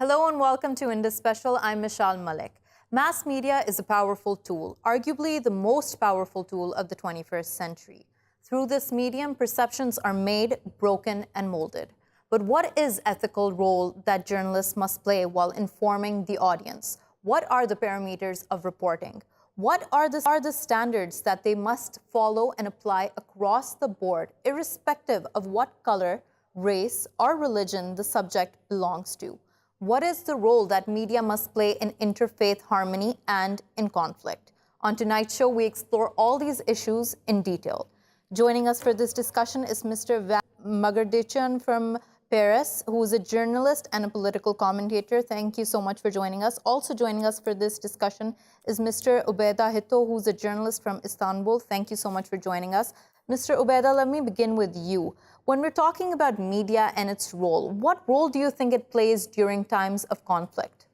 Hello and welcome to Indus Special. I'm Meshal Malik. Mass media is a powerful tool, arguably the most powerful tool of the 21st century. Through this medium, perceptions are made, broken, and molded. But what is ethical role that journalists must play while informing the audience? What are the parameters of reporting? What are the standards that they must follow and apply across the board, irrespective of what color, race, or religion the subject belongs to? What is the role that media must play in interfaith harmony and in conflict? On tonight's show, we explore all these issues in detail. Joining us for this discussion is Mr. Meguerditchian from Paris, who is a journalist and a political commentator. Thank you so much for joining us. Also joining us for this discussion is Mr. Obaida Hitto, who's a journalist from Istanbul. Thank you so much for joining us. Mr. Obaida, let me begin with you. When we're talking about media and its role, what role do you think it plays during times of conflict?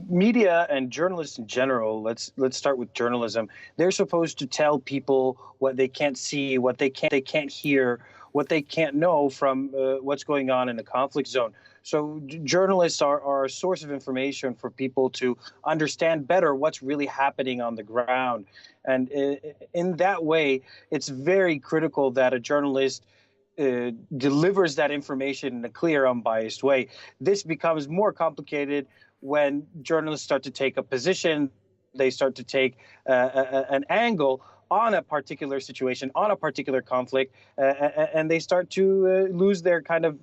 Media and journalists in general, let's start with journalism. They're supposed to tell people what they can't see, what they can't hear, what they can't know from what's going on in a conflict zone. So journalists are a source of information for people to understand better what's really happening on the ground. And in that way, it's very critical that a journalist delivers that information in a clear, unbiased way. This becomes more complicated when journalists start to take a position, they start to take an angle on a particular situation, on a particular conflict, and they start to lose their kind of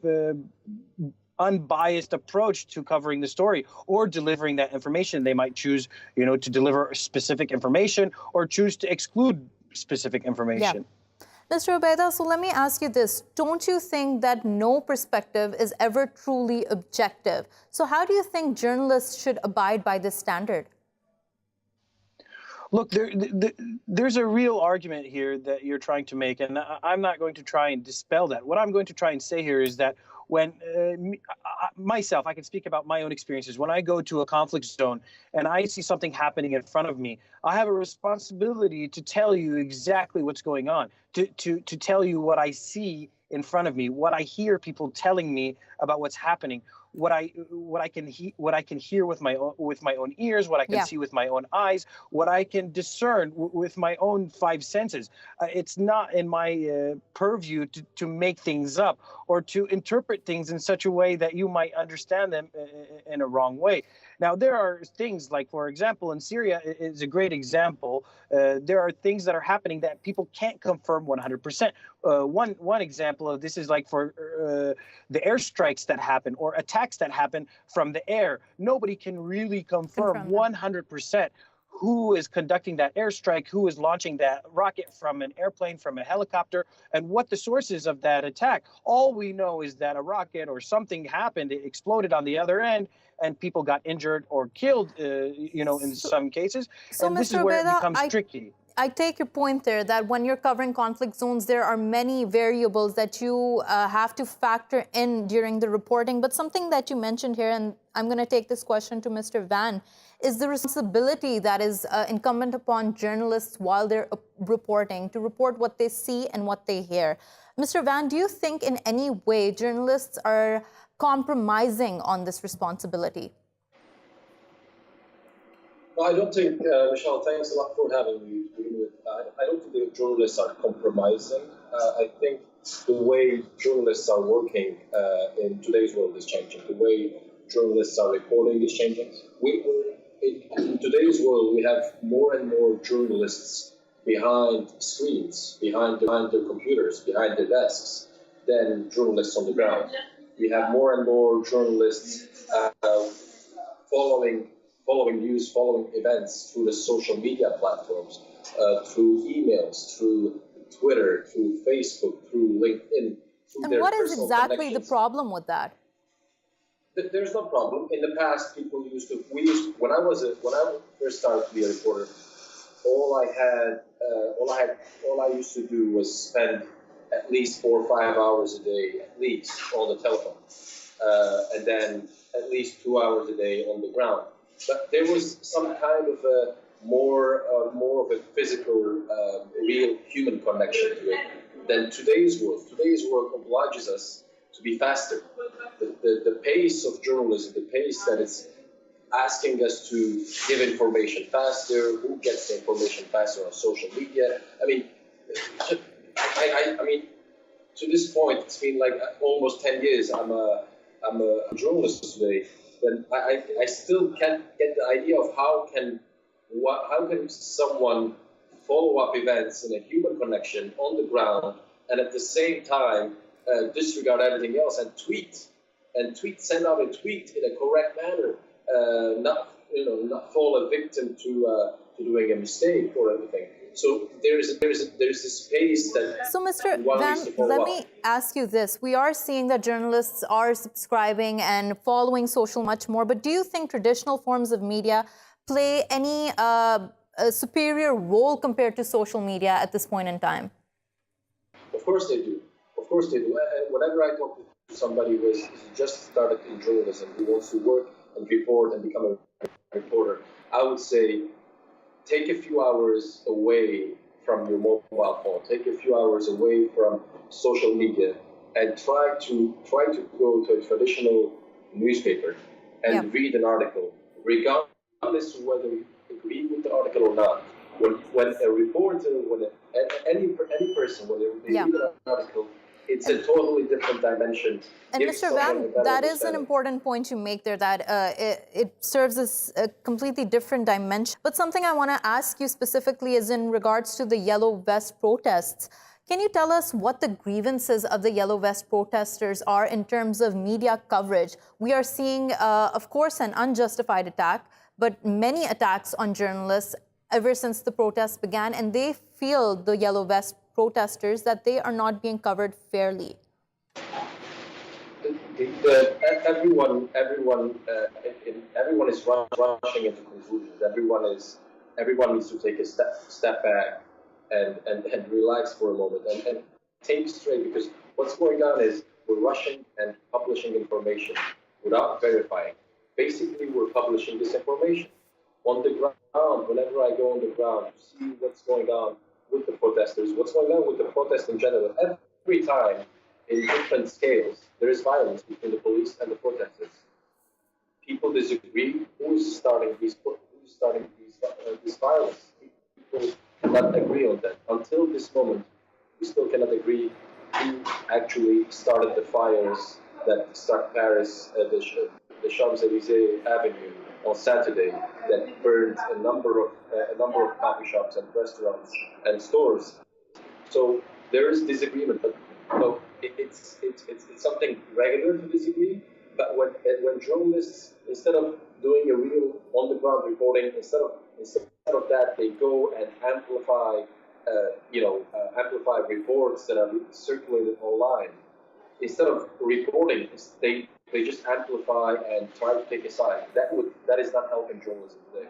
unbiased approach to covering the story or delivering that information. They might choose, to deliver specific information or choose to exclude specific information. Yeah. Mr. Obaida, so let me ask you this. Don't you think that no perspective is ever truly objective? So how do you think journalists should abide by this standard? Look, there's a real argument here that you're trying to make, and I'm not going to try and dispel that. What I'm going to try and say here is that when myself, I can speak about my own experiences. When I go to a conflict zone and I see something happening in front of me, I have a responsibility to tell you exactly what's going on, to tell you what I see in front of me, what I hear people telling me about what's happening, what I can hear with my own ears, what I can see with my own eyes, what I can discern with my own five senses. It's not in my purview to make things up or to interpret things in such a way that you might understand them in a wrong way. Now, there are things like, for example, in Syria is a great example. There are things that are happening that people can't confirm 100%. One example of this is like for the airstrikes that happen or attacks that happen from the air. Nobody can really confirm 100% who is conducting that airstrike, who is launching that rocket from an airplane, from a helicopter, and what the source is of that attack. All we know is that a rocket or something happened, it exploded on the other end, and people got injured or killed, in some cases. So, and this Mr. is where Obaida, it becomes tricky. I take your point there that when you're covering conflict zones, there are many variables that you have to factor in during the reporting. But something that you mentioned here, and I'm going to take this question to Mr. Van, is the responsibility that is incumbent upon journalists while they're reporting to report what they see and what they hear. Mr. Van, do you think in any way journalists are compromising on this responsibility? Well, I don't think, Michelle, thanks a lot for having me. I don't think the journalists are compromising. I think the way journalists are working in today's world is changing. The way journalists are reporting is changing. In today's world, we have more and more journalists behind screens, behind their computers, behind their desks, than journalists on the ground. We have more and more journalists following news, following events through the social media platforms, through emails, through Twitter, through Facebook, through LinkedIn. And what is exactly the problem with that? There's no problem. In the past, people when I first started to be a reporter, all I used to do was spend at least 4 or 5 hours a day, at least, on the telephone, and then at least 2 hours a day on the ground. But there was some kind of a more of a physical, real human connection to it than today's world. Today's world obliges us to be faster. the pace of journalism, the pace that it's asking us to give information faster, who gets the information faster on social media. I mean, I mean, to this point, it's been like almost 10 years. I'm a journalist today. Then I still can't get the idea of how can someone follow up events in a human connection on the ground and at the same time disregard everything else and send out a tweet in a correct manner, not fall a victim to doing a mistake or anything. So there's this space that. So, Mr. Van, let me ask you this: we are seeing that journalists are subscribing and following social much more, but do you think traditional forms of media play any superior role compared to social media at this point in time? Of course they do. Of course they do. Whenever I talk to somebody who has just started in journalism, who wants to work and report and become a reporter, I would say, take a few hours away from your mobile phone. Take a few hours away from social media, and try to go to a traditional newspaper and read an article, regardless of whether you agree with the article or not. When a reporter, any person, when they read an article, it's a totally different dimension. And Mr. Van, that is an important point you make there, that it serves as a completely different dimension. But something I want to ask you specifically is in regards to the Yellow Vest protests. Can you tell us what the grievances of the Yellow Vest protesters are in terms of media coverage? We are seeing, of course, an unjustified attack, but many attacks on journalists ever since the protests began, and they feel, the Yellow Vest protesters, that they are not being covered fairly. Everyone is rushing into conclusions. Everyone needs to take a step back and relax for a moment and think straight, because what's going on is we're rushing and publishing information without verifying. Basically, we're publishing disinformation on the ground. Whenever I go on the ground to see what's going on with the protesters, what's going on with the protest in general, every time in different scales, there is violence between the police and the protesters. People disagree who's starting this violence. People cannot agree on that. Until this moment, we still cannot agree who actually started the fires that struck Paris, the Champs-Élysées Avenue on Saturday, that burned a number of coffee shops and restaurants and stores. So there is disagreement, but it's something regular to disagree. But when journalists, instead of doing a real on the ground reporting, instead of that, they go and amplify reports that are circulated online. Instead of reporting, they just amplify and try to take a side. That is not helping journalism today.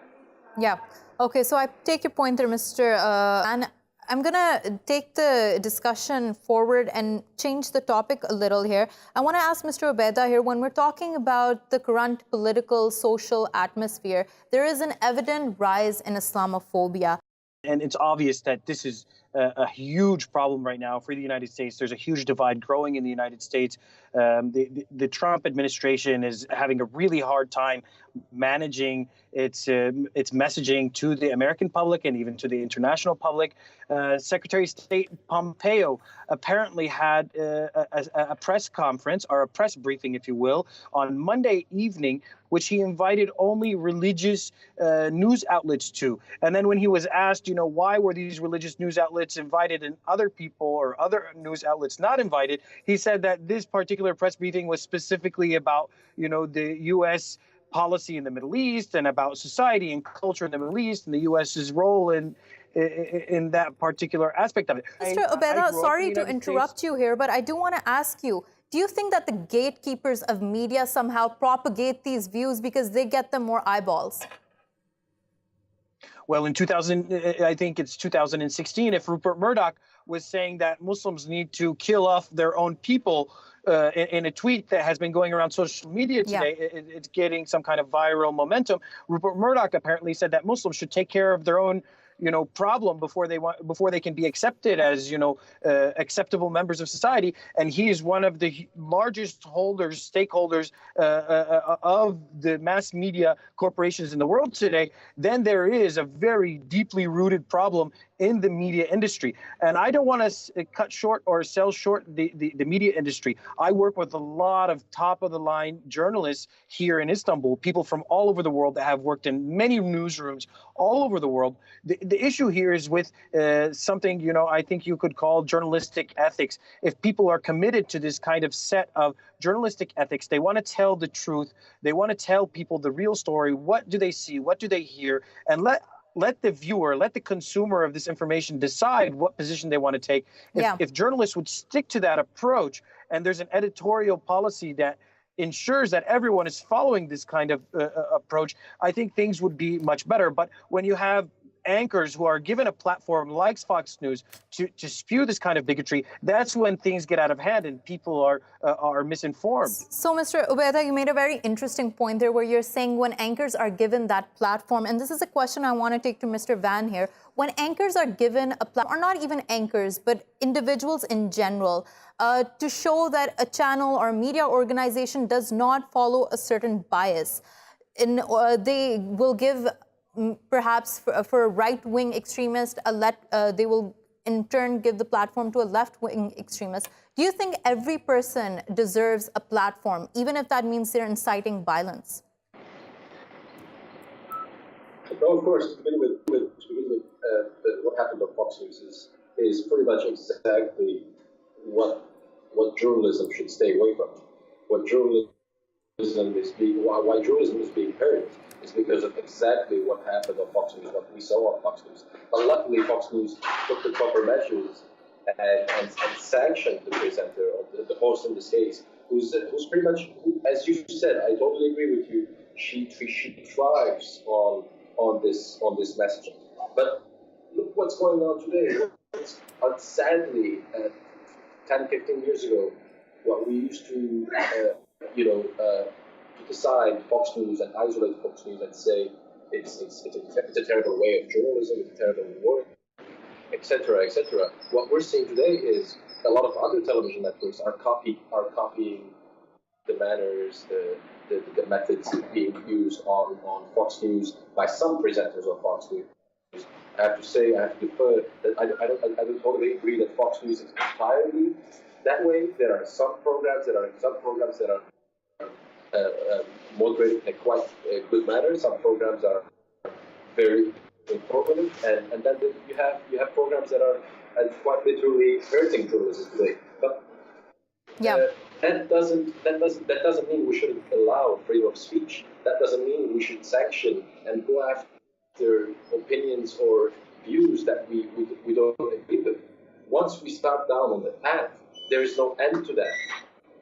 Yeah. Okay. So I take your point there, Mr. And I'm going to take the discussion forward and change the topic a little here. I want to ask Mr. Obaida here, when we're talking about the current political, social atmosphere, there is an evident rise in Islamophobia. And it's obvious that this is a huge problem right now for the United States. There's a huge divide growing in the United States. The Trump administration is having a really hard time managing its messaging to the American public and even to the international public. Secretary of State Pompeo apparently had a press conference, or a press briefing, if you will, on Monday evening, which he invited only religious news outlets to. And then when he was asked, why were these religious news outlets invited and other people or other news outlets not invited, he said that this particular press briefing was specifically about, the U.S. policy in the Middle East and about society and culture in the Middle East and the U.S.'s role in that particular aspect of it. Mr. Obaida, sorry to interrupt you here, but I do want to ask you, do you think that the gatekeepers of media somehow propagate these views because they get them more eyeballs? Well, in 2016, if Rupert Murdoch was saying that Muslims need to kill off their own people in a tweet that has been going around social media today, it's getting some kind of viral momentum. Rupert Murdoch apparently said that Muslims should take care of their own problem before they can be accepted as, acceptable members of society. And he is one of the largest stakeholders of the mass media corporations in the world today. Then there is a very deeply rooted problem in the media industry. And I don't want to cut short or sell short the media industry. I work with a lot of top-of-the-line journalists here in Istanbul, people from all over the world that have worked in many newsrooms all over the world. The issue here is with something, I think you could call journalistic ethics. If people are committed to this kind of set of journalistic ethics, they want to tell the truth. They want to tell people the real story. What do they see? What do they hear? And let the viewer, let the consumer of this information decide what position they want to take. If journalists would stick to that approach, and there's an editorial policy that ensures that everyone is following this kind of approach, I think things would be much better. But when you have anchors who are given a platform like Fox News to spew this kind of bigotry, that's when things get out of hand and people are misinformed. So, Mr. Obaida, you made a very interesting point there where you're saying when anchors are given that platform, and this is a question I want to take to Mr. Van here, when anchors are given a platform, or not even anchors, but individuals in general, to show that a channel or media organization does not follow a certain bias, they will give perhaps for a right-wing extremist, they will in turn give the platform to a left-wing extremist. Do you think every person deserves a platform, even if that means they're inciting violence? No, of course. To begin with, what happened on Fox News is pretty much exactly what journalism should stay away from. Why journalism is being heard is because of exactly what happened on Fox News, what we saw on Fox News. But luckily, Fox News took the proper measures and sanctioned the presenter, or the host in this case, who's pretty much, as you said, I totally agree with you. She thrives on this messaging. But look what's going on today. Sadly, 10, 15 years ago, what we used to decide Fox News and isolate Fox News and say it's a terrible way of journalism, it's a terrible work, etc., etc. What we're seeing today is a lot of other television networks are copying the manners, the methods being used on Fox News by some presenters on Fox News. I have to defer that I don't totally agree that Fox News is entirely that way. There are some programs that are moderated in a quite good manner. Some programs are very informative, and then you have programs that are quite literally hurting journalism today. But that doesn't mean we shouldn't allow freedom of speech. That doesn't mean we should sanction and go after opinions or views that we don't agree with. Once we start down on the path, there is no end to that.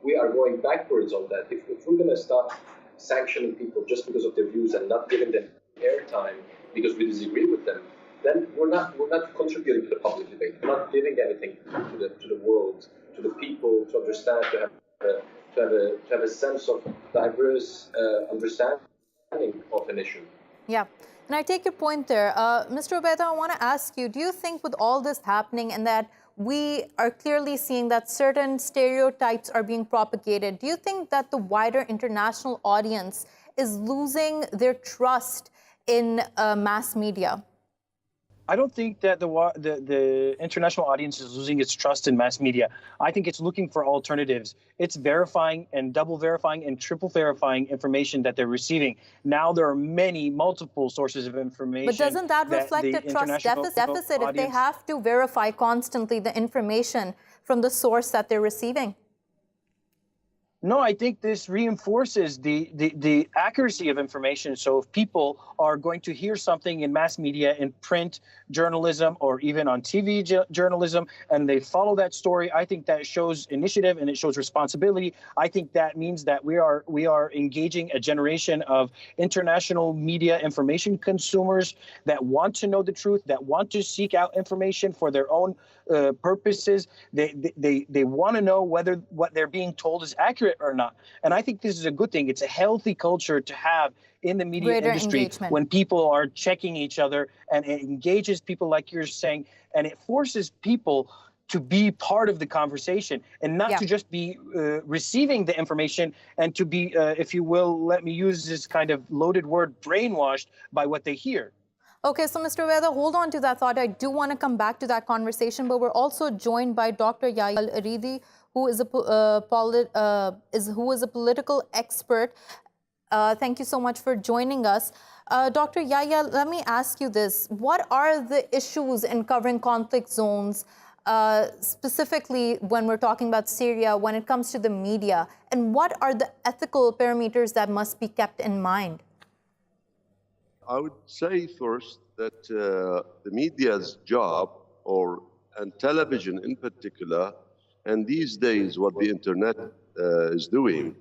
We are going backwards on that. If we're going to start sanctioning people just because of their views and not giving them airtime because we disagree with them, then we're not contributing to the public debate. We're not giving anything to the world, to the people to understand, to have a sense of diverse understanding of an issue. Yeah. And I take your point there. Mr. Obaida, I want to ask you, do you think with all this happening and that we are clearly seeing that certain stereotypes are being propagated, do you think that the wider international audience is losing their trust in mass media? I don't think that the international audience is losing its trust in mass media. I think it's looking for alternatives. It's verifying and double verifying and triple verifying information that they're receiving. Now there are multiple sources of information. But doesn't that reflect a trust deficit if they have to verify constantly the information from the source that they're receiving? No, I think this reinforces the accuracy of information. So if people are going to hear something in mass media, in print journalism, or even on TV journalism, and they follow that story, I think that shows initiative and it shows responsibility. I think that means that we are engaging a generation of international media information consumers that want to know the truth, that want to seek out information for their own purposes. They want to know whether what they're being told is accurate or not. And I think this is a good thing. It's a healthy culture to have in the media Greater industry engagement. when people are checking each other, and it engages people like you're saying, and it forces people to be part of the conversation and not to just be receiving the information and to be, if you will, let me use this kind of loaded word, brainwashed by what they hear. Okay, so Mr. Obaida, hold on to that thought. I do want to come back to that conversation, but we're also joined by Dr. Yahya Al Aridi, who is a political expert. Thank you so much for joining us. Dr. Yahya, let me ask you this. What are the issues in covering conflict zones, specifically when we're talking about Syria, when it comes to the media? And what are the ethical parameters that must be kept in mind? I would say first that the media's job, and television in particular, and these days what the internet is doing,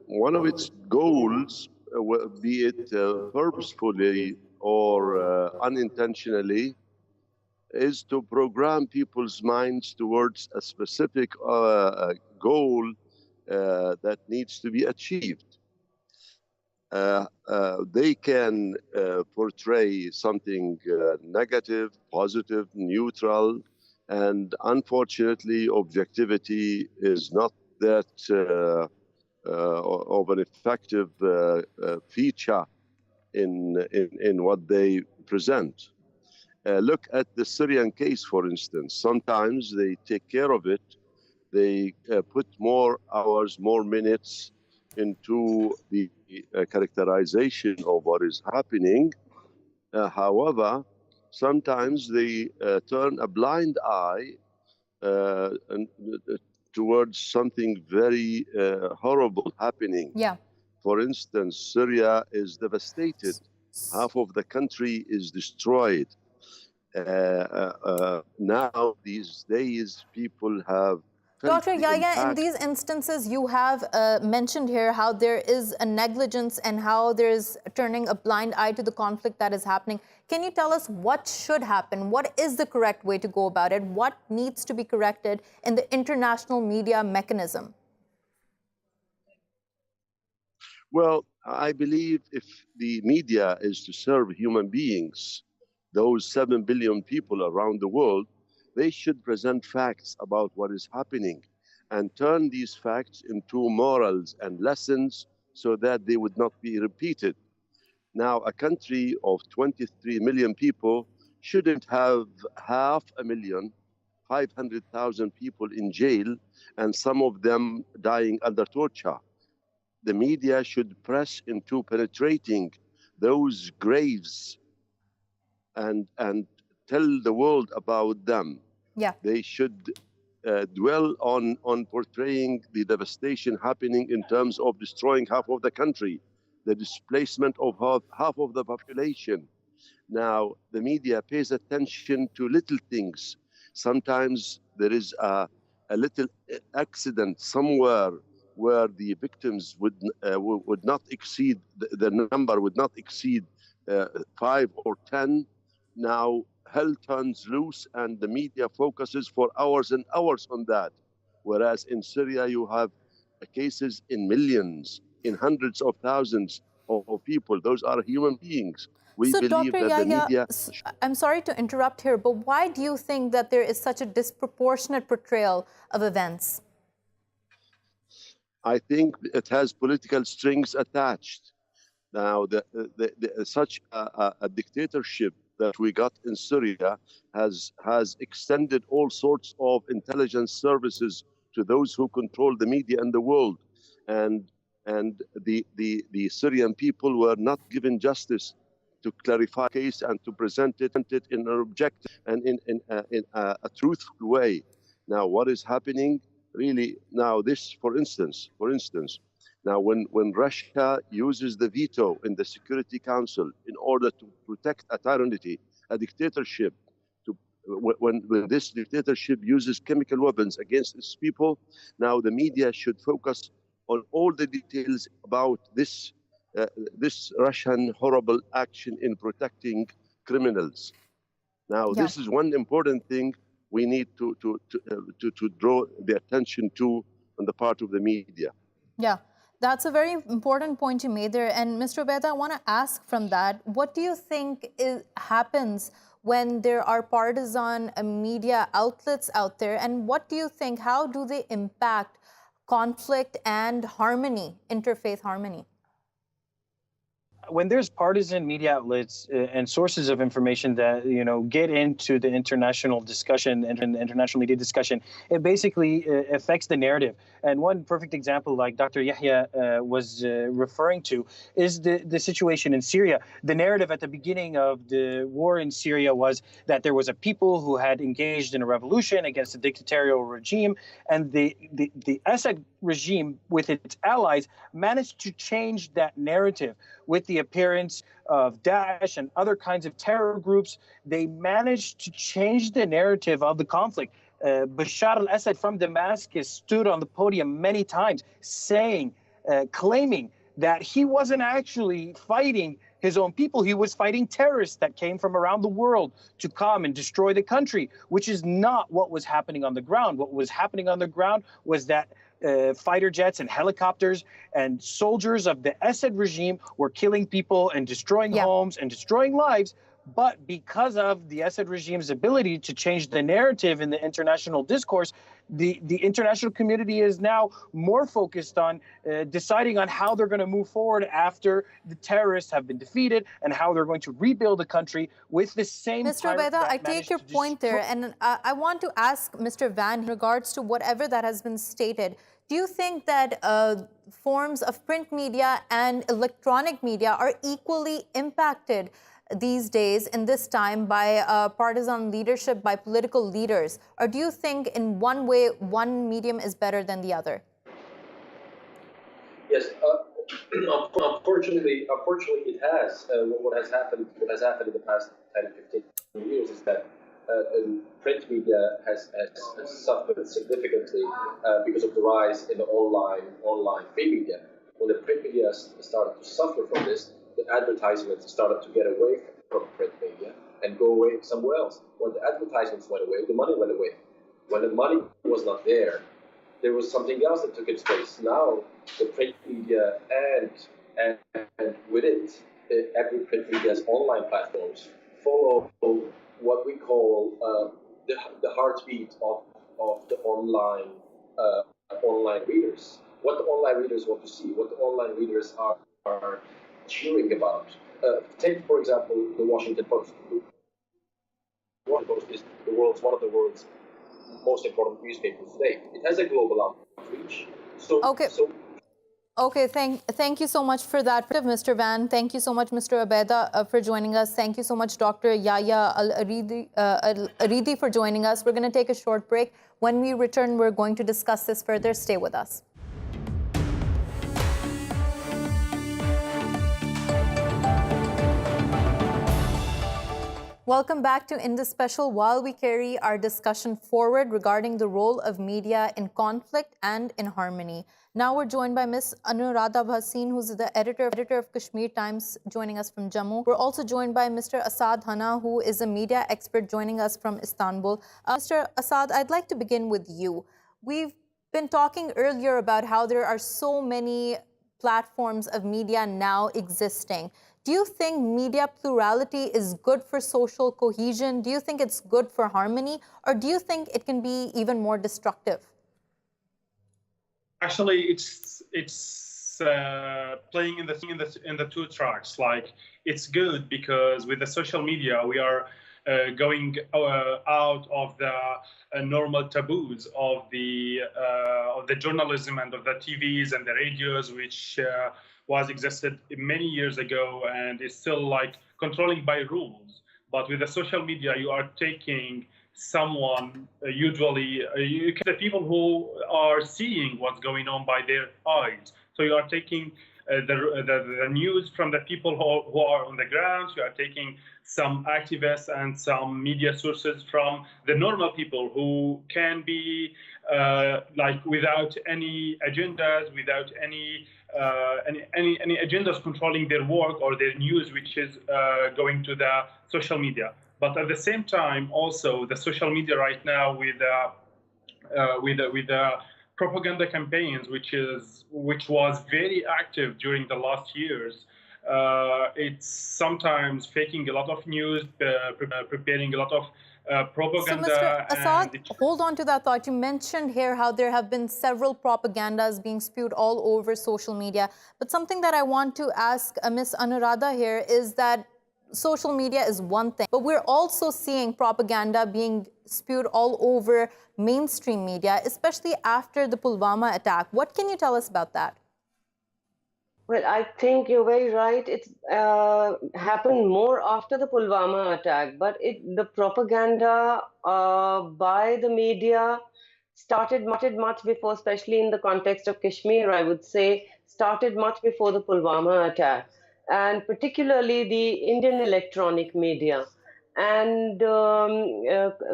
one of its goals, be it purposefully or unintentionally, is to program people's minds towards a specific goal that needs to be achieved. They can portray something negative, positive, neutral, and unfortunately, objectivity is not that of an effective feature in what they present. Look at the Syrian case, for instance. Sometimes they take care of it. They put more hours, more minutes into the characterization of what is happening. However, sometimes they turn a blind eye towards something very horrible happening. Yeah. For instance, Syria is devastated. Half of the country is destroyed. Now, these days, people have Dr. Yahya, in these instances, you have mentioned here how there is a negligence and how there's turning a blind eye to the conflict that is happening. Can you tell us what should happen? What is the correct way to go about it? What needs to be corrected in the international media mechanism? Well, I believe if the media is to serve human beings, those 7 billion people around the world, they should present facts about what is happening and turn these facts into morals and lessons so that they would not be repeated. Now, a country of 23 million people shouldn't have 500,000 people in jail and some of them dying under torture. The media should press into penetrating those graves and tell the world about them. Yeah. They should dwell on portraying the devastation happening in terms of destroying half of the country, the displacement of half of the population. Now, the media pays attention to little things. Sometimes there is a little accident somewhere where the victims would not exceed, the number would not exceed 5 or 10. Now, hell turns loose and the media focuses for hours and hours on that. Whereas in Syria, you have cases in millions, in hundreds of thousands of people. Those are human beings. We so, believe Dr. that Yahya, the media... I'm sorry to interrupt here, but why do you think that there is such a disproportionate portrayal of events? I think it has political strings attached. Now, such a dictatorship that we got in Syria has extended all sorts of intelligence services to those who control the media in the world, and the Syrian people were not given justice to clarify the case and to present it in an objective and in a truthful way. Now, what is happening really now? This, for instance. Now, when Russia uses the veto in the Security Council in order to protect a tyranny, a dictatorship, when this dictatorship uses chemical weapons against its people, now the media should focus on all the details about this Russian horrible action in protecting criminals. Now, this is one important thing we need to draw the attention to on the part of the media. Yeah. That's a very important point you made there. And Mr. Obaida, I want to ask from that, what do you think happens when there are partisan media outlets out there? And what do you think, how do they impact conflict and harmony, interfaith harmony? When there's partisan media outlets and sources of information that get into the international discussion and the international media discussion, it basically affects the narrative. And one perfect example, like Dr. Yahya was referring to, is the situation in Syria. The narrative at the beginning of the war in Syria was that there was a people who had engaged in a revolution against a dictatorial regime, and the Assad regime, with its allies, managed to change that narrative. With the appearance of Daesh and other kinds of terror groups, they managed to change the narrative of the conflict. Bashar al-Assad from Damascus stood on the podium many times claiming that he wasn't actually fighting his own people. He was fighting terrorists that came from around the world to come and destroy the country, which is not what was happening on the ground. What was happening on the ground was that fighter jets and helicopters and soldiers of the Assad regime were killing people and destroying homes and destroying lives. But because of the Assad regime's ability to change the narrative in the international discourse, the international community is now more focused on deciding on how they're going to move forward after the terrorists have been defeated and how they're going to rebuild the country with the same. Mr. Obaida, I take your point there, and I want to ask Mr. Van in regards to whatever that has been stated. Do you think that forms of print media and electronic media are equally impacted these days in this time by partisan leadership, by political leaders? Or do you think in one way, one medium is better than the other? Yes, unfortunately, it has. What has happened in the past 10, 15 years is that print media has suffered significantly because of the rise in the online free media. When the print media started to suffer from this, the advertisements started to get away from print media and go away somewhere else. When the advertisements went away, the money went away. When the money was not there, there was something else that took its place. Now, the print media and with it, every print media's online platforms follow what we call the heartbeat of the online readers. What the online readers want to see, what the online readers are cheering about. Take, for example, the Washington Post. The Washington Post is one of the world's most important newspapers today. It has a global outreach. Okay, thank you so much for that, Mr. Van. Thank you so much, Mr. Obaida, for joining us. Thank you so much, Dr. Yahya Al Aridi, for joining us. We're going to take a short break. When we return, we're going to discuss this further. Stay with us. Welcome back to Indus Special. While we carry our discussion forward regarding the role of media in conflict and in harmony. Now we're joined by Ms. Anuradha Bhasin, who's the editor of Kashmir Times, joining us from Jammu. We're also joined by Mr. Asaad Hanna, who is a media expert, joining us from Istanbul. Mr. Asaad, I'd like to begin with you. We've been talking earlier about how there are so many platforms of media now existing. Do you think media plurality is good for social cohesion? Do you think it's good for harmony? Or do you think it can be even more destructive? Actually, it's playing in the two tracks. Like, it's good because with the social media, we are going out of the normal taboos of the journalism and of the TVs and the radios, which was existed many years ago and is still like controlling by rules. But with the social media, you are taking someone, usually the people who are seeing what's going on by their eyes. So you are taking the news from the people who are on the ground. You are taking some activists and some media sources from the normal people who can be like without any agendas, without any agendas controlling their work or their news, which is going to the social media. But at the same time, also the social media right now with propaganda campaigns, which was very active during the last years. It's sometimes faking a lot of news, preparing a lot of propaganda. So, Mr. Asaad, hold on to that thought. You mentioned here how there have been several propagandas being spewed all over social media. But something that I want to ask Ms. Anuradha here is that social media is one thing, but we're also seeing propaganda being spewed all over mainstream media, especially after the Pulwama attack. What can you tell us about that? Well, I think you're very right. It's happened more after the Pulwama attack, but the propaganda by the media started much before, especially in the context of Kashmir, I would say, started much before the Pulwama attack, and particularly the Indian electronic media. And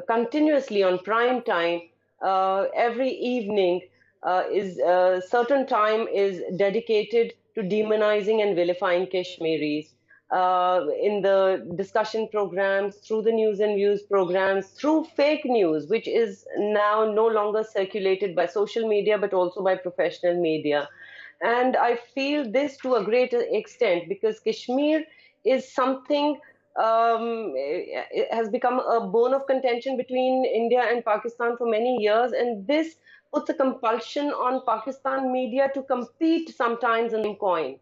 continuously on prime time, every evening, certain time is dedicated to demonizing and vilifying Kashmiris in the discussion programs, through the news and views programs, through fake news, which is now no longer circulated by social media, but also by professional media. And I feel this to a greater extent because Kashmir is something it has become a bone of contention between India and Pakistan for many years, and this puts a compulsion on Pakistan media to compete sometimes in coin.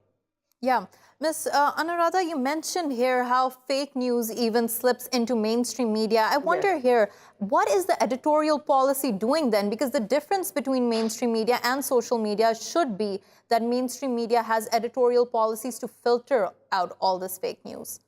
Yeah. Ms. Anuradha, you mentioned here how fake news even slips into mainstream media. I wonder here, what is the editorial policy doing then? Because the difference between mainstream media and social media should be that mainstream media has editorial policies to filter out all this fake news.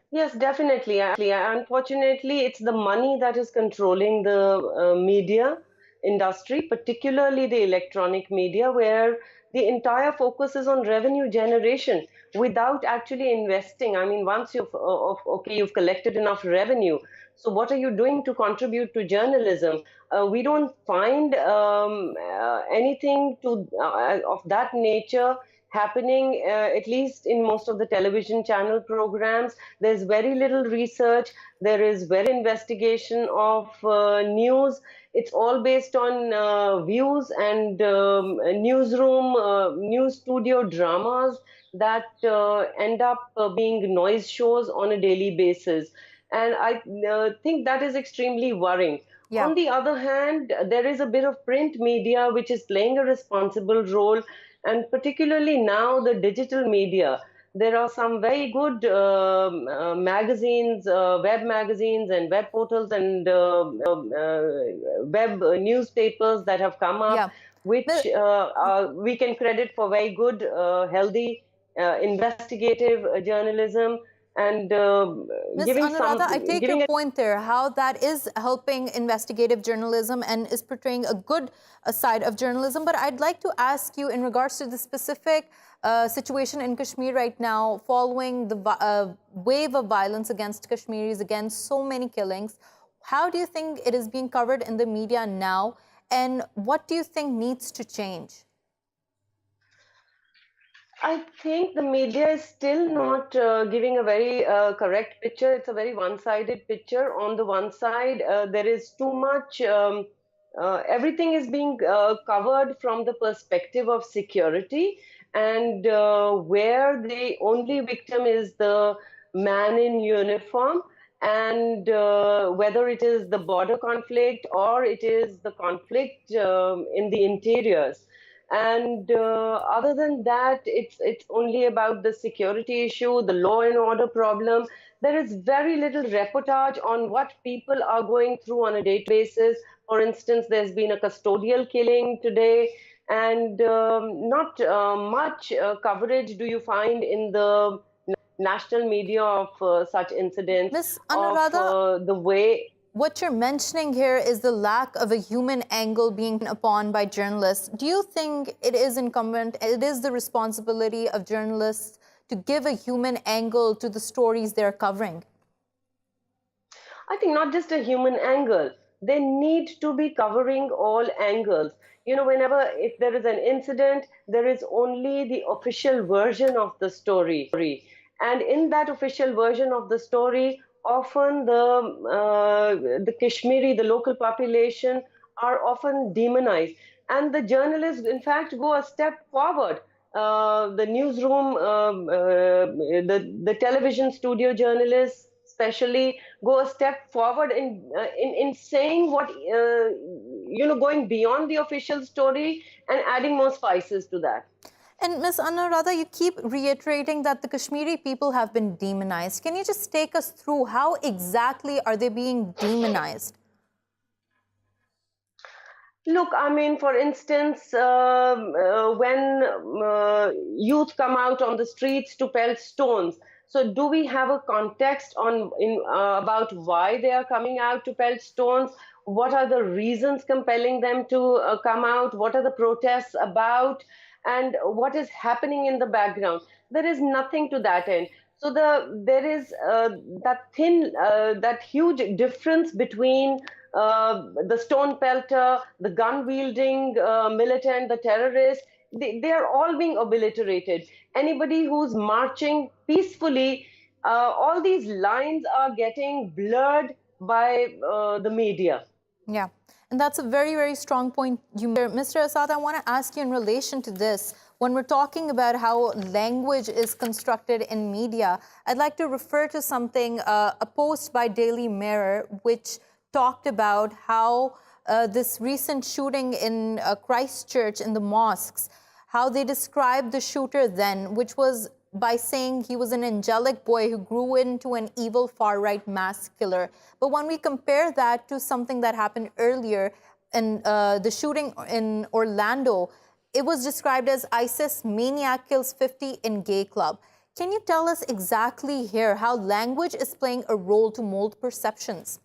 Yes, definitely. Unfortunately, it's the money that is controlling the media industry, particularly the electronic media, where the entire focus is on revenue generation without actually investing. I mean, once you've collected enough revenue, so what are you doing to contribute to journalism? We don't find anything of that nature happening, at least in most of the television channel programs. There's very little research. There is very investigation of news. It's all based on views and newsroom, news studio dramas that end up being noise shows on a daily basis. And I think that is extremely worrying. Yeah. On the other hand, there is a bit of print media which is playing a responsible role, and particularly now the digital media. There are some very good magazines, web magazines and web portals and web newspapers that have come up, which we can credit for very good, healthy, investigative journalism. And Ms. Anuradha, I take your point there, how that is helping investigative journalism and is portraying a good side of journalism. But I'd like to ask you in regards to the specific situation in Kashmir right now, following the wave of violence against Kashmiris, against so many killings. How do you think it is being covered in the media now? And what do you think needs to change? I think the media is still not giving a very correct picture. It's a very one-sided picture. On the one side, there is too much, everything is being covered from the perspective of security, and where the only victim is the man in uniform, and whether it is the border conflict or it is the conflict in the interiors. And other than that, it's only about the security issue, the law and order problem. There is very little reportage on what people are going through on a daily basis. For instance, there's been a custodial killing today, and not much coverage do you find in the national media of such incidents. Ms. Anuradha, the way... What you're mentioning here is the lack of a human angle being upon by journalists. Do you think it is incumbent, it is the responsibility of journalists to give a human angle to the stories they're covering? I think not just a human angle. They need to be covering all angles. You know, if there is an incident, there is only the official version of the story. And in that official version of the story, often the Kashmiri, the local population, are often demonized. And the journalists, in fact, go a step forward. The newsroom, the television studio journalists, especially, go a step forward in saying what going beyond the official story and adding more spices to that. And Ms. Anuradha, you keep reiterating that the Kashmiri people have been demonized. Can you just take us through how exactly are they being demonized? Look, I mean, for instance, when youth come out on the streets to pelt stones, so do we have a context about why they are coming out to pelt stones? What are the reasons compelling them to come out? What are the protests about? And what is happening in the background? There is nothing to that end. So there is that huge difference between the stone pelter, the gun-wielding militant, the terrorist. They are all being obliterated. Anybody who's marching peacefully, all these lines are getting blurred by the media. Yeah, and that's a very, very strong point you made. Mr. Asaad, I want to ask you in relation to this. When we're talking about how language is constructed in media, I'd like to refer to something, a post by Daily Mirror, which talked about how this recent shooting in Christchurch in the mosques, how they described the shooter then, which was by saying he was an angelic boy who grew into an evil far-right mass killer. But when we compare that to something that happened earlier, in the shooting in Orlando, it was described as ISIS maniac kills 50 in gay club. Can you tell us exactly here how language is playing a role to mold perceptions?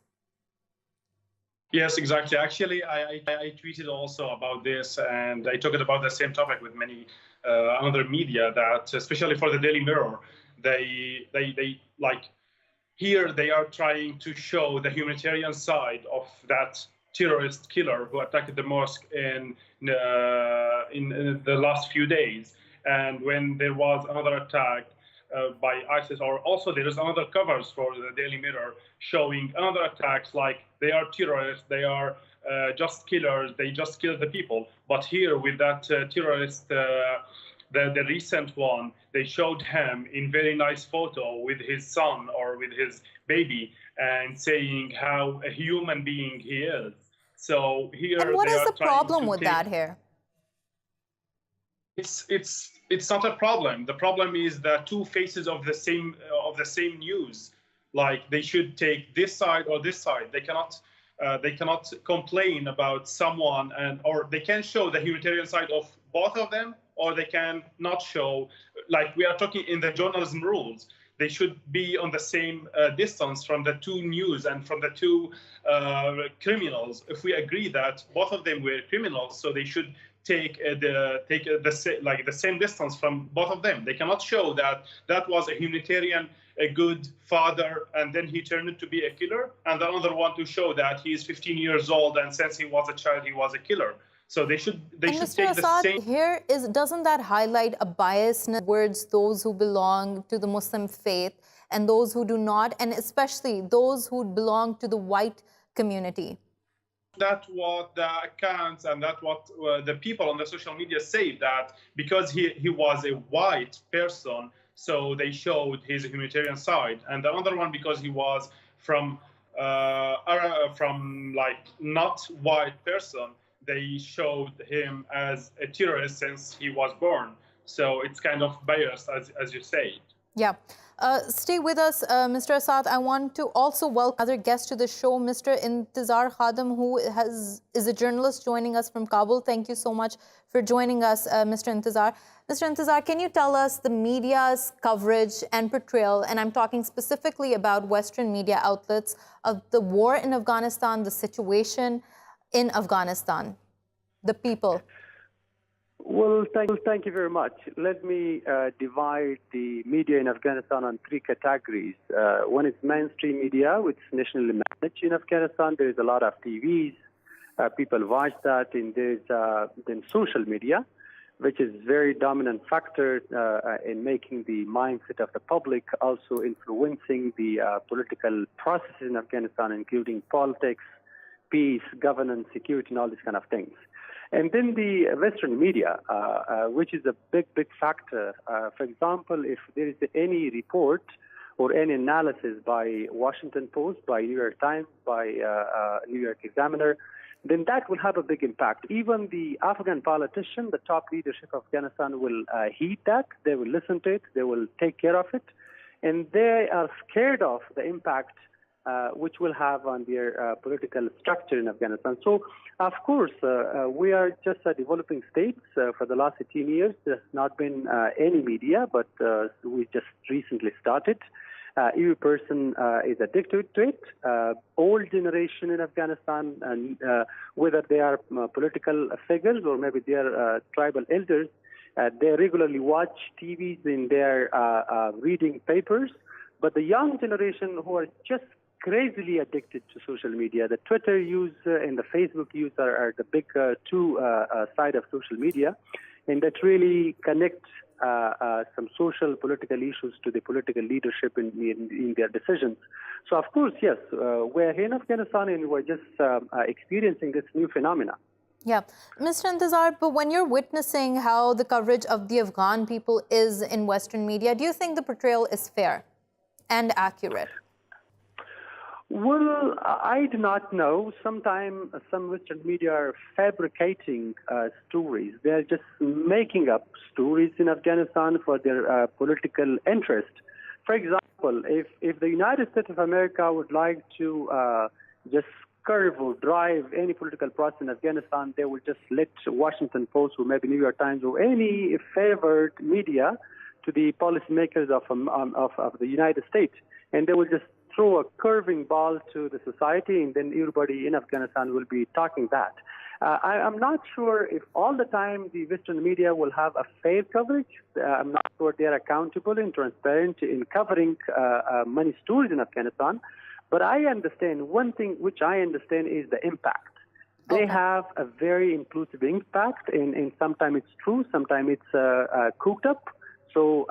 Yes, exactly. Actually, I tweeted also about this, and I talked about the same topic with many other media. That especially for the Daily Mirror, they like here they are trying to show the humanitarian side of that terrorist killer who attacked the mosque in the last few days, and when there was another attack by ISIS, or also there is another covers for the Daily Mirror showing another attacks like they are terrorists, they are just killers, they just kill the people. But here with that terrorist, the recent one, they showed him in very nice photo with his son or with his baby and saying how a human being he is. So here, and what is the problem with that here? It's not a problem. The problem is the two faces of the same news. Like they should take this side or this side. They cannot complain about someone, or they can show the humanitarian side of both of them, or they can not show. Like we are talking in the journalism rules, they should be on the same distance from the two news and from the two criminals. If we agree that both of them were criminals, so they should take the same distance from both of them. They cannot show that that was a humanitarian, a good father, and then he turned out to be a killer, and another one to show that he is 15 years old and since he was a child he was a killer. So they should take Mr. Asaad, the same. Here doesn't that highlight a bias towards those who belong to the Muslim faith and those who do not, and especially those who belong to the white community? That's what the accounts and that's what the people on the social media say, that because he was a white person, so they showed his humanitarian side, and the other one because he was from like not white person, they showed him as a terrorist since he was born. So it's kind of biased, as you said. Yeah. Stay with us, Mr. Asaad. I want to also welcome other guests to the show, Mr. Intzar Khadim, who is a journalist joining us from Kabul. Thank you so much for joining us, Mr. Intzar. Mr. Intzar, can you tell us the media's coverage and portrayal, and I'm talking specifically about Western media outlets, of the war in Afghanistan, the situation in Afghanistan, the people? Well, thank you very much. Let me divide the media in Afghanistan on three categories. One is mainstream media, which is nationally managed in Afghanistan. There is a lot of TVs. People watch that. And there's then social media, which is very dominant factor in making the mindset of the public, also influencing the political processes in Afghanistan, including politics, peace, governance, security, and all these kind of things. And then the Western media, which is a big factor. For example, if there is any report or any analysis by Washington Post, by New York Times, by New York Examiner, then that will have a big impact. Even the Afghan politician, the top leadership of Afghanistan will heed that. They will listen to it. They will take care of it. And they are scared of the impact which will have on their political structure in Afghanistan. So, of course, we are just a developing state. For the last 18 years, there's not been any media, but we just recently started. Every person is addicted to it. Old generation in Afghanistan, and whether they are political figures or maybe they are tribal elders, they regularly watch TVs in their reading papers. But the young generation who are just crazily addicted to social media, the Twitter use and the Facebook use are the big two side of social media, and that really connect some social political issues to the political leadership in their decisions. So, of course, yes, we're here in Afghanistan and we're just experiencing this new phenomena. Yeah. Mr. Intzar, but when you're witnessing how the coverage of the Afghan people is in Western media, do you think the portrayal is fair and accurate? Well, I do not know. Sometimes some Western media are fabricating stories. They're just making up stories in Afghanistan for their political interest. For example, if the United States of America would like to just curve or drive any political process in Afghanistan, they would just let Washington Post or maybe New York Times or any favored media to the policymakers of the United States, and they will just throw a curving ball to the society, and then everybody in Afghanistan will be talking that. I'm not sure if all the time the Western media will have a fair coverage. I'm not sure they're accountable and transparent in covering many stories in Afghanistan. But I understand one thing which I understand is the impact. They have a very inclusive impact, and sometimes it's true, sometimes it's cooked up. So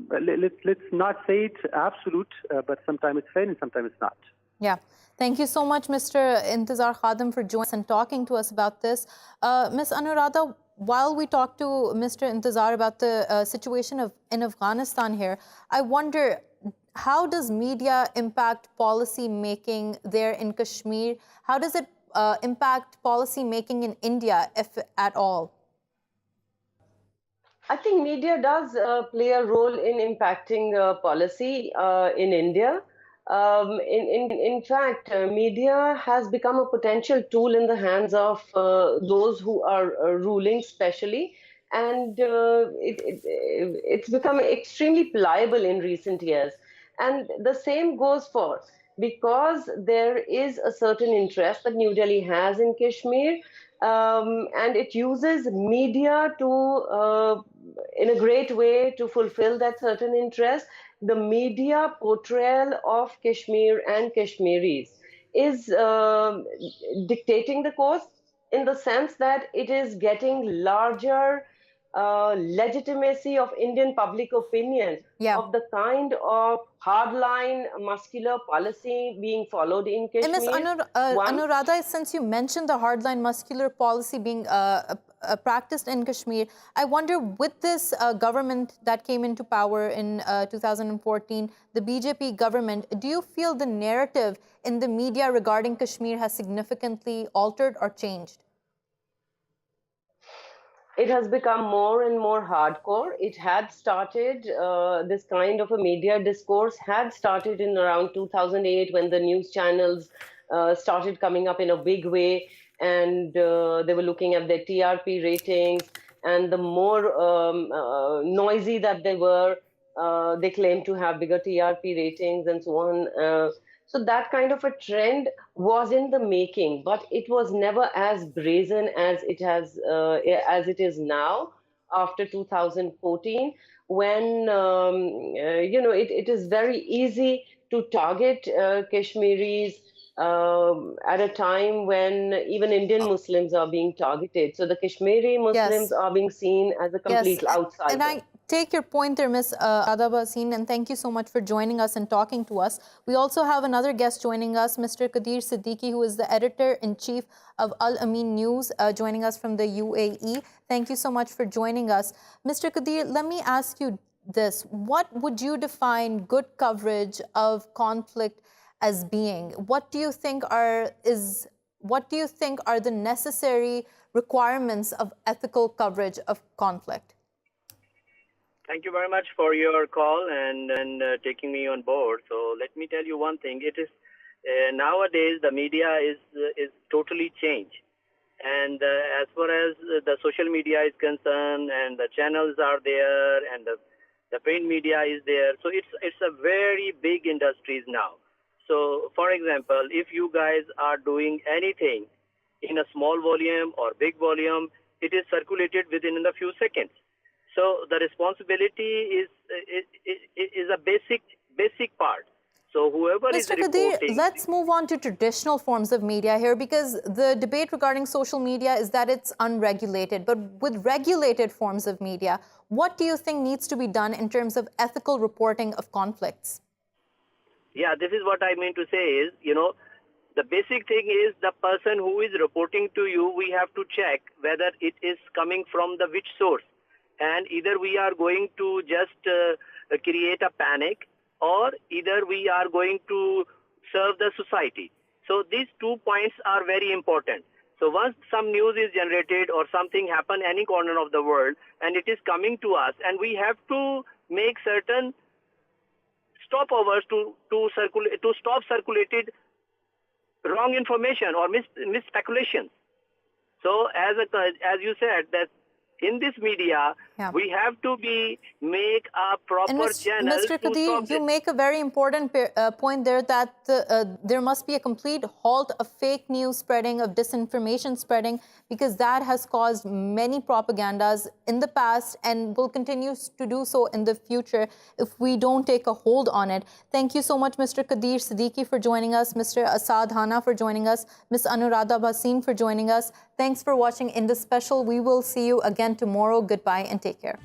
let's not say it's absolute, but sometimes it's fair and sometimes it's not. Yeah. Thank you so much, Mr. Intzar Khadim, for joining us and talking to us about this. Ms. Anuradha, while we talk to Mr. Intzar about the situation in Afghanistan here, I wonder, how does media impact policy making there in Kashmir? How does it impact policy making in India, if at all? I think media does play a role in impacting policy in India. In fact, media has become a potential tool in the hands of those who are ruling, especially, and it's become extremely pliable in recent years. And the same goes for, because there is a certain interest that New Delhi has in Kashmir, and it uses media to, in a great way, to fulfill that certain interest. The media portrayal of Kashmir and Kashmiris is dictating the course, in the sense that it is getting larger legitimacy of Indian public opinion, of the kind of hardline, muscular policy being followed in Kashmir. Ms. Anuradha, since you mentioned the hardline, muscular policy being practiced in Kashmir, I wonder, with this government that came into power in 2014, the BJP government, do you feel the narrative in the media regarding Kashmir has significantly altered or changed? It has become more and more hardcore. It had started, this kind of a media discourse had started in around 2008, when the news channels started coming up in a big way, and they were looking at their TRP ratings, and the more noisy that they were, they claimed to have bigger TRP ratings and so on. So that kind of a trend was in the making, but it was never as brazen as it is now after 2014, when it is very easy to target Kashmiris at a time when even Indian Muslims are being targeted. So the Kashmiri Muslims are being seen as a complete outsider. take your point there, Ms. Anuradha Bhasin, and thank you so much for joining us and talking to us. We also have another guest joining us, Mr. Qadeer Siddiqui, who is the editor-in-chief of Al Amin News, joining us from the UAE. Thank you so much for joining us. Mr. Qadeer, let me ask you this. What would you define good coverage of conflict as being? What do you think are the necessary requirements of ethical coverage of conflict? Thank you very much for your call and taking me on board. So let me tell you one thing. It is nowadays the media is totally changed. And as far as the social media is concerned, and the channels are there, and the print media is there, so it's a very big industries now. So, for example, if you guys are doing anything in a small volume or big volume, it is circulated within a few seconds. So the responsibility is a basic part. So whoever is reporting... Mr. Qadeer, let's move on to traditional forms of media here, because the debate regarding social media is that it's unregulated. But with regulated forms of media, what do you think needs to be done in terms of ethical reporting of conflicts? Yeah, this is what I mean to say is, the basic thing is the person who is reporting to you, we have to check whether it is coming from the which source. And either we are going to just create a panic, or either we are going to serve the society. So these 2 points are very important. So once some news is generated or something happen any corner of the world and it is coming to us, and we have to make certain stopovers to stop circulated wrong information or mis-speculations. So as you said, that in this media, we have to make a proper channel. Mr. Qadeer, you make a very important point there, that there must be a complete halt of fake news spreading, of disinformation spreading, because that has caused many propagandas in the past and will continue to do so in the future if we don't take a hold on it. Thank you so much, Mr. Qadeer Siddiqui, for joining us, Mr. Asaad Hanna for joining us, Ms. Anuradha Bhasin for joining us. Thanks for watching Indus Special. We will see you again tomorrow. Goodbye and take care.